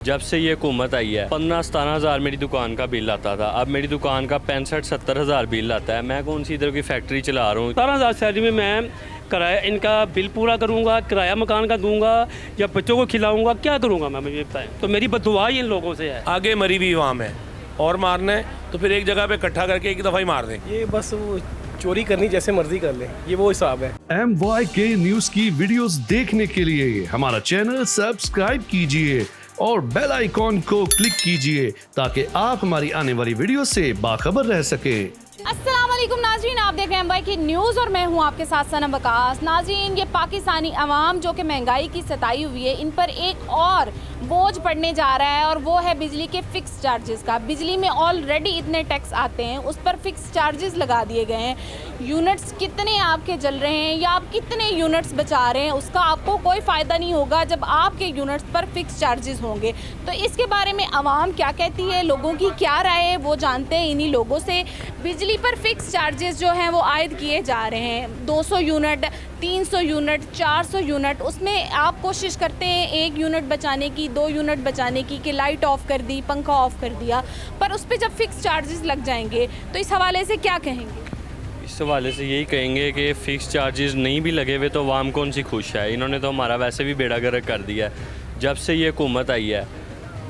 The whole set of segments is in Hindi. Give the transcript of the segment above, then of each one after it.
जब से ये हुकूमत आई है 15-17 हज़ार मेरी दुकान का बिल आता था। अब मेरी दुकान का 65-70 हज़ार बिल आता है। मैं कौन सी इधर की फैक्ट्री चला रहा हूँ। 17,000 सैलरी में मैं किराया इनका बिल पूरा करूँगा, किराया मकान का दूंगा या बच्चों को खिलाऊंगा, क्या करूँगा मैं, मुझे बताएं। तो मेरी बददुआ ही इन लोगों से है। आगे मरी हुई आवाम है और मारना है तो फिर एक जगह पे इकट्ठा करके एक दफ़ा ही मार दें। ये बस वो चोरी करनी जैसे मर्जी कर ले, ये वो हिसाब है। MYK न्यूज की वीडियोस देखने के लिए हमारा चैनल सब्सक्राइब कीजिए और बेल आइकॉन को क्लिक कीजिए ताकि आप हमारी आने वाली वीडियो से बाखबर रह सकें। अस्सलाम वालेकुम नाज़रीन, आप देख रहे हैं MYK न्यूज़ और मैं हूं आपके साथ सनम वकास। नाज़रीन, ये पाकिस्तानी अवाम जो कि महंगाई की सताई हुई है, इन पर एक और बोझ पड़ने जा रहा है और वो है बिजली के फ़िक्स चार्जेस का। बिजली में ऑलरेडी इतने टैक्स आते हैं, उस पर फ़िक्स चार्जेस लगा दिए गए हैं। यूनिट्स कितने आपके जल रहे हैं या आप कितने यूनिट्स बचा रहे हैं, उसका आपको कोई फ़ायदा नहीं होगा जब आपके यूनिट्स पर फ़िक्स चार्जेस होंगे। तो इसके बारे में आवाम क्या कहती है, लोगों की क्या राय है, वो जानते हैं इन्हीं लोगों से। बिजली पर फ़िक्स चार्जेस जो हैं वो आयद किए जा रहे हैं। 200 यूनिट, 300 यूनिट, 400 यूनिट, उसमें आप कोशिश करते हैं 1 यूनिट बचाने की, 2 यूनिट बचाने की, कि लाइट ऑफ़ कर दी, पंखा ऑफ़ कर दिया, पर उस पर जब फ़िक्स चार्जेस लग जाएंगे तो इस हवाले से क्या कहेंगे? इस हवाले से यही कहेंगे कि फ़िक्स चार्जेस नहीं भी लगे हुए तो आवाम कौन सी खुश है। इन्होंने तो हमारा वैसे भी बेड़ा गर्क कर दिया है। जब से ये हुकूमत आई है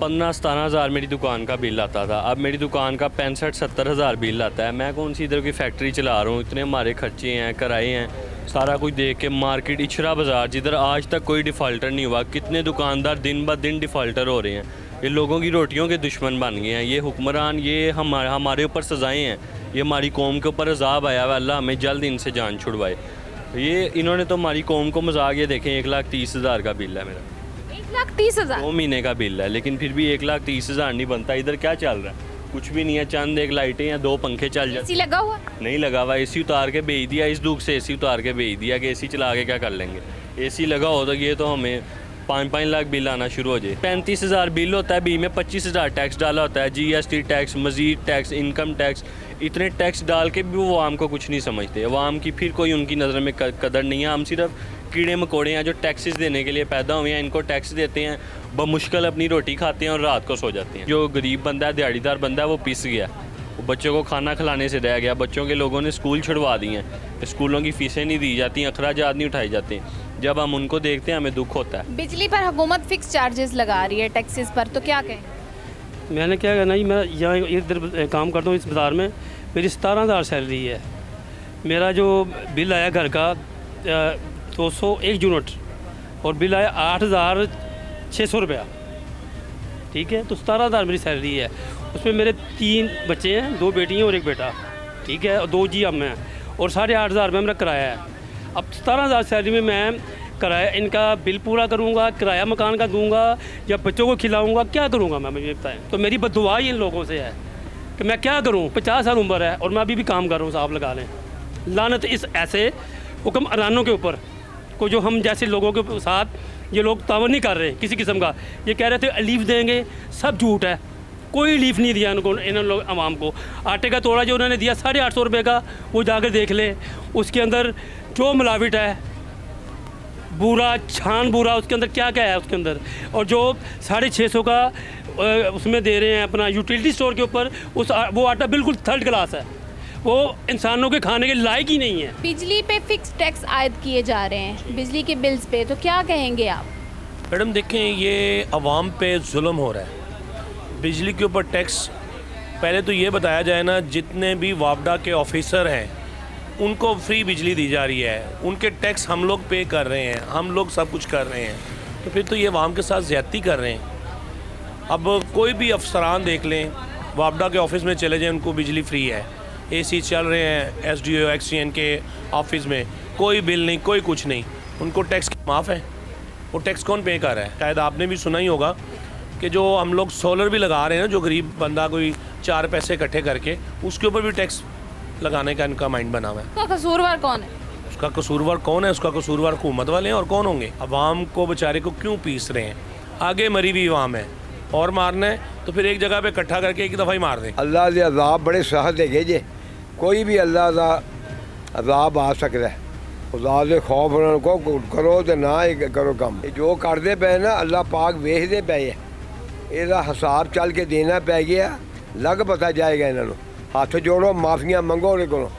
15-17 हज़ार मेरी दुकान का बिल आता था। अब मेरी दुकान का 65-70 हज़ार बिल आता है। मैं कौन सी इधर की फैक्ट्री चला रहा हूँ। इतने हमारे खर्चे हैं, किराए हैं, सारा कुछ देख के मार्केट इचरा बाज़ार जिधर आज तक कोई डिफ़ाल्टर नहीं हुआ, कितने दुकानदार दिन ब दिन डिफ़ाल्टर हो रहे हैं। ये लोगों की रोटियों के दुश्मन बन गए हैं। ये हुक्मरान, ये हमारे ऊपर सज़ाएँ हैं, ये हमारी कौम के ऊपर अज़ाब आया हुआ। अल्लाह हमें जल्द इनसे जान छुड़वाए। ये इन्होंने तो हमारी कौम को मजाक, ये देखें 1,30,000 का बिल है मेरा। 1,30,000 2 महीने का बिल है, लेकिन फिर भी 1,30,000 नहीं बनता। इधर क्या चल रहा है? कुछ भी नहीं है। चंद एक लाइटें या 2 पंखे चल जाते। एसी लगा हुआ? नहीं लगा हुआ। एसी उतार के भेज दिया, इस दुख से एसी उतार के भेज दिया कि एसी चला के क्या कर लेंगे। एसी लगा हो तो ये तो हमें 5-5 लाख बिल आना शुरू हो जाए। 35,000 बिल होता है, बी में 25,000 टैक्स डाला होता है, GST टैक्स, मजीद टैक्स, इनकम टैक्स, इतने टैक्स डाल के भी वो आवाम को कुछ नहीं समझते। आवाम की फिर कोई उनकी नज़र में कदर नहीं है। हम सिर्फ कीड़े मकोड़े हैं जो टैक्सेस देने के लिए पैदा हुए हैं, इनको टैक्स देते हैं, बमुश्किल अपनी रोटी खाते हैं और रात को सो जाते हैं। जो गरीब बंदा है, दिहाड़ीदार बंदा है, वो पिस गया, वो बच्चों को खाना खिलाने से रह गया। बच्चों के लोगों ने स्कूल छुड़वा दिए हैं, स्कूलों की फ़ीसें नहीं दी जाती, अखराजात नहीं उठाए जाते। जब हम उनको देखते हैं हमें दुख होता है। बिजली पर हुकूमत फ़िक्स चार्जेस लगा रही है, टैक्सेस पर, तो क्या कहें? मैंने क्या कहना जी, मैं यहाँ इधर काम करता हूँ इस बाज़ार में। मेरी 17,000 सैलरी है। मेरा जो बिल आया घर का 201 यूनिट और बिल आया 8,600 रुपया, ठीक है। तो 17,000 मेरी सैलरी है। उसमें मेरे 3 बच्चे हैं, 2 बेटी हैं और 1 बेटा, ठीक है, और 2 जी हम हैं, और 8,500 रुपये मेरा किराया है। अब 17,000 सैलरी में मैं किराया इनका बिल पूरा करूँगा, किराया मकान का दूंगा या बच्चों को खिलाऊँगा, क्या करूँगा मैं, मुझे बताएं। तो मेरी बददुआ ही इन लोगों से है कि मैं क्या करूँ। 50 साल उम्र है और मैं अभी भी काम कर रहा हूँ, साहब लगा लें। लानत इस ऐसे हुक्मरानों के ऊपर को जो हम जैसे लोगों के साथ ये लोग तावन नहीं कर रहे किसी किस्म का। ये कह रहे थे रिलीफ देंगे, सब झूठ है। कोई रिलीफ नहीं दिया इनको, इन लोग आवाम को। आटे का तोड़ा जो उन्होंने दिया 850 रुपये का, वो जाकर देख ले, उसके अंदर जो मिलावट है, बूरा छान बूरा, उसके अंदर क्या क्या है उसके अंदर। और जो 650 का उसमें दे रहे हैं अपना यूटिलिटी स्टोर के ऊपर, वो आटा बिल्कुल थर्ड क्लास है, वो इंसानों के खाने के लायक ही नहीं है। बिजली पे फिक्स टैक्स आयद किए जा रहे हैं, बिजली के बिल्स पे, तो क्या कहेंगे आप? मैडम देखें, ये अवाम पे जुल्म हो रहा है। बिजली के ऊपर टैक्स, पहले तो ये बताया जाए ना, जितने भी वापडा के ऑफिसर हैं उनको फ्री बिजली दी जा रही है, उनके टैक्स हम लोग पे कर रहे हैं, हम लोग सब कुछ कर रहे हैं, तो फिर तो ये अवाम के साथ ज़्यादती कर रहे हैं। अब कोई भी अफसरान देख लें, वापडा के ऑफिस में चले जाएं, उनको बिजली फ्री है, AC चल रहे हैं SDO XCN के ऑफिस में, कोई बिल नहीं, कोई कुछ नहीं, उनको टैक्स माफ़ है। वो टैक्स कौन पे कर रहा है? शायद आपने भी सुना ही होगा कि जो हम लोग सोलर भी लगा रहे हैं ना, जो गरीब बंदा कोई 4 पैसे इकट्ठे करके, उसके ऊपर भी टैक्स लगाने का इनका माइंड बना हुआ है। उसका कसूरवार कौन है? उसका कसूरवार कौन है? उसका कसूरवार हुकूमत वाले हैं, और कौन होंगे? अवाम को बेचारे को क्यों पीस रहे हैं? आगे मरी हुई आवाम है और मारना है तो फिर एक जगह पे इकट्ठा करके एक दफ़ा ही मार दें। अल्लाह के अजाब बड़े सख्त देगे जे, कोई भी अल्लाह का अजाब आ सकता है। खुदा के खौफ को करो तो ना ही करो काम। जो करते पे ना अल्लाह पाक वेखते पे है, ਇਹਦਾ ਹਿਸਾਬ ਚੱਲ ਕੇ ਦੇਣਾ ਪੈ ਗਿਆ, ਲੱਗ ਪਤਾ ਜਾਏਗਾ ਇਹਨਾਂ ਨੂੰ। ਹੱਥ ਜੋੜੋ, ਮਾਫੀਆਂ ਮੰਗੋ ਉਹਦੇ ਕੋਲੋਂ।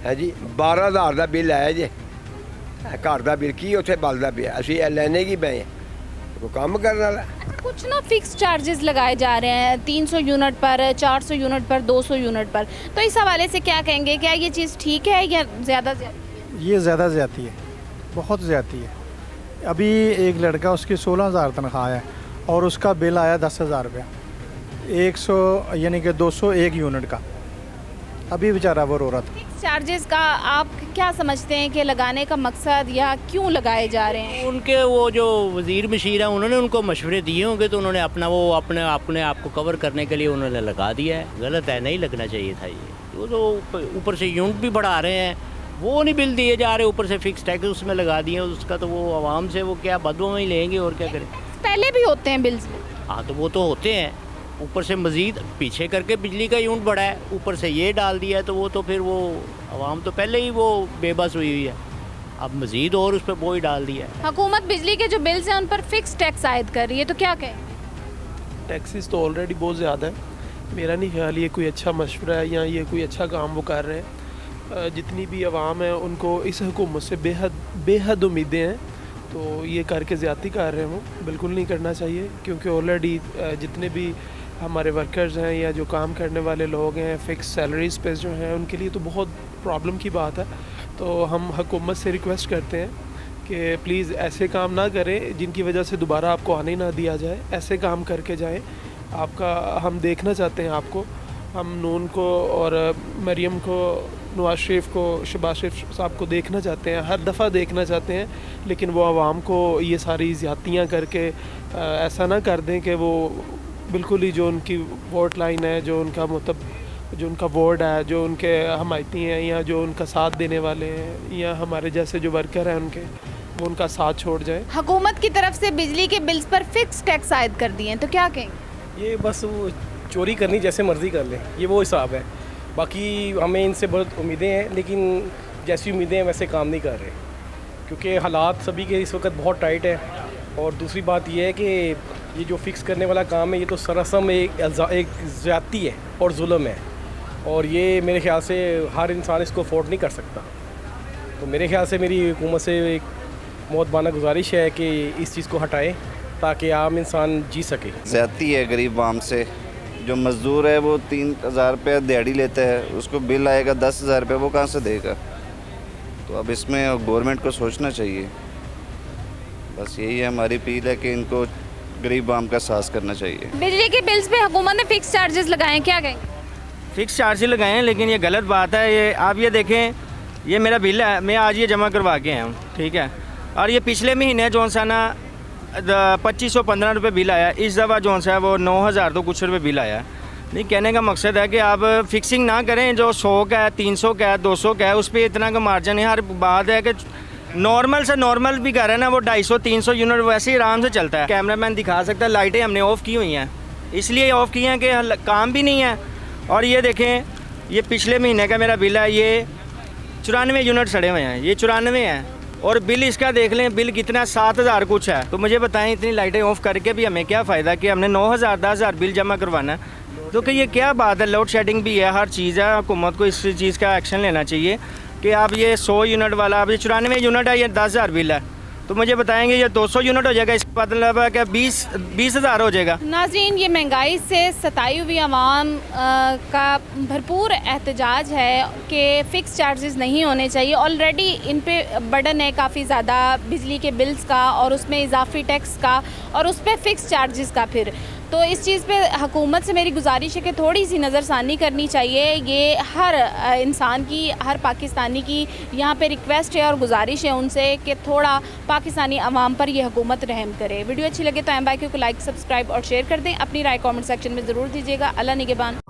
ਹੈ ਜੀ 12,000 ਦਾ ਬਿੱਲ ਆਇਆ ਜੇ, घर का बिल की उत्थे बलदा पिया, असीं लैने की पए कोई काम करने वाला। कुछ ना फिक्स चार्जेस लगाए जा रहे हैं 300 यूनिट पर, 400 यूनिट पर, 200 यूनिट पर, तो इस हवाले से क्या कहेंगे? क्या ये चीज़ ठीक है या ज़्यादा ये ज़्यादा ज़्यादती है, बहुत ज़्यादती है। अभी एक लड़का, उसकी 16,000 तनख्वाह है और उसका बिल आया 10,000 रुपया, 100 यानी कि 201 यूनिट का। अभी बेचारा वो रो रहा था। फिक्स चार्जेस का आप क्या समझते हैं कि लगाने का मकसद या क्यों लगाए जा रहे हैं? उनके वो जो वज़ीर मशीर हैं उन्होंने उनको मशवरे दिए होंगे, तो उन्होंने अपना वो अपने आप को कवर करने के लिए उन्होंने लगा दिया है। गलत है, नहीं लगना चाहिए था ये। वो तो ऊपर से यूनिट भी बढ़ा रहे हैं, वो नहीं बिल दिए जा रहे, ऊपर से फिक्स टैक्स उसमें लगा दिए, उसका तो वो आवाम से वो क्या बदवा ही लेंगे और क्या करें। पहले भी होते हैं बिल्स में। हाँ तो वो तो होते हैं, ऊपर से मज़ीद पीछे करके बिजली का यूनिट बढ़ा है, ऊपर से ये डाल दिया है, तो वो तो फिर वो आवाम तो पहले ही वो बेबस हुई हुई है, अब मज़ीद और उस पर वो ही डाल दिया है। हुकूमत बिजली के जो बिल्स हैं उन पर फिक्स टैक्स आयद कर रही है, तो क्या कहें? टैक्सेस तो ऑलरेडी बहुत ज़्यादा है। मेरा नहीं ख्याल ये कोई अच्छा मशवरा है या ये कोई अच्छा काम वो कर रहे हैं। जितनी भी आवाम है उनको इस हुकूमत से बेहद उम्मीदें हैं, तो ये करके ज़्यादती कर रहे हो, बिल्कुल नहीं करना चाहिए। क्योंकि ऑलरेडी जितने भी हमारे वर्कर्स हैं या जो काम करने वाले लोग हैं फ़िक्स सैलरीज़ पे जो हैं, उनके लिए तो बहुत प्रॉब्लम की बात है। तो हम हुकूमत से रिक्वेस्ट करते हैं कि प्लीज़ ऐसे काम ना करें जिनकी वजह से दोबारा आपको आने ना दिया जाए। ऐसे काम करके जाएं। आपका हम देखना चाहते हैं आपको, हम नून को और मरियम को, नवाज शरीफ को, शहबाज शरीफ साहब को देखना चाहते हैं, हर दफ़ा देखना चाहते हैं, लेकिन वो आवाम को ये सारी ज़्यादतियाँ करके ऐसा ना कर दें कि वो बिल्कुल ही जो उनकी वोट लाइन है, जो उनका मतलब जो उनका बोर्ड है, जो उनके हमायती हैं या जो उनका साथ देने वाले हैं या हमारे जैसे जो वर्कर हैं उनके, वो उनका साथ छोड़ जाए। हुकूमत की तरफ से बिजली के बिल्स पर फिक्स टैक्स आयद कर दिए हैं, तो क्या कहेंगे? ये बस वो चोरी करनी जैसे मर्ज़ी कर लें, ये वो हिसाब है। बाकी हमें इनसे बहुत उम्मीदें हैं, लेकिन जैसी उम्मीदें हैं वैसे काम नहीं कर रहे, क्योंकि हालात सभी के इस वक्त बहुत टाइट है। और दूसरी बात ये है कि ये जो फिक्स करने वाला काम है, ये तो सरासर एक ज़्यादती है और जुल्म है, और ये मेरे ख्याल से हर इंसान इसको अफोर्ड नहीं कर सकता। तो मेरे ख्याल से मेरी हुकूमत से एक मौतबाना गुजारिश है कि इस चीज़ को हटाएं ताकि आम इंसान जी सके। ज़्यादती है गरीब आवाम से। जो मज़दूर है वो 3,000 रुपये दिहाड़ी लेता है, उसको बिल आएगा 10,000 रुपये, वो कहाँ से देगा? तो अब इसमें गवर्नमेंट को सोचना चाहिए। बस यही है हमारी अपील है कि इनको गरीब आवाम का साथ करना चाहिए। बिजली के बिल्स पे हुकूमत ने फिक्स चार्जेस लगाए, क्या कहेंगे? फिक्स चार्जेस लगाए हैं, लेकिन ये गलत बात है। ये आप ये देखें, ये मेरा बिल है, मैं आज ये जमा करवा के आया हूँ, ठीक है। और ये पिछले महीने जो सा ना 2,515 रुपये बिल आया, इस दफ़ा जो सा है वो 9,000 तो कुछ रुपये बिल आया। नहीं, कहने का मकसद है कि आप फिक्सिंग ना करें, जो 100 का है, 300 का है, 200 का है, उस पर इतना का मार्जिन है। हर बात है कि नॉर्मल से नॉर्मल भी कर रहे हैं ना, वो 250-300 यूनिट वैसे ही आराम से चलता है। कैमरामैन दिखा सकता है, लाइटें हमने ऑफ़ की हुई हैं, इसलिए ऑफ़ की हैं कि काम भी नहीं है। और ये देखें, ये पिछले महीने का मेरा बिल है, ये 94 यूनिट सड़े हुए हैं, ये 94 हैं। और बिल इसका देख लें, बिल कितना 7,000 कुछ है। तो मुझे बताएं, इतनी लाइटें ऑफ़ करके भी हमें क्या फ़ायदा कि हमने 9,000 10,000 बिल जमा करवाना है? तो कि ये क्या बात है? लोड शेडिंग भी है, हर चीज़ है। हुकूमत को इस चीज़ का एक्शन लेना चाहिए कि आप ये 100 यूनिट वाला, अब ये 94 यूनिट है, ये 10,000 बिल है, तो मुझे बताएंगे ये 200 यूनिट हो जाएगा, इसका मतलब है कि 20,000 हो जाएगा। नाज़रीन, ये महंगाई से सताई हुई आवाम का भरपूर एहतजाज है कि फ़िक्स चार्जेस नहीं होने चाहिए। ऑलरेडी इन पे बर्डन है काफ़ी ज़्यादा बिजली के बिल्स का, और उसमें इजाफी टैक्स का, और उस पर फ़िक्स चार्जेस का। फिर तो इस चीज़ पे हुकूमत से मेरी गुजारिश है कि थोड़ी सी नज़रसानी करनी चाहिए। ये हर इंसान की, हर पाकिस्तानी की यहाँ पे रिक्वेस्ट है और गुजारिश है उनसे कि थोड़ा पाकिस्तानी अवाम पर यह हुकूमत रहम करे। वीडियो अच्छी लगे तो MYQ को लाइक, सब्सक्राइब और शेयर कर दें। अपनी राय कमेंट सेक्शन में ज़रूर दीजिएगा। अल्लाह निगहबान।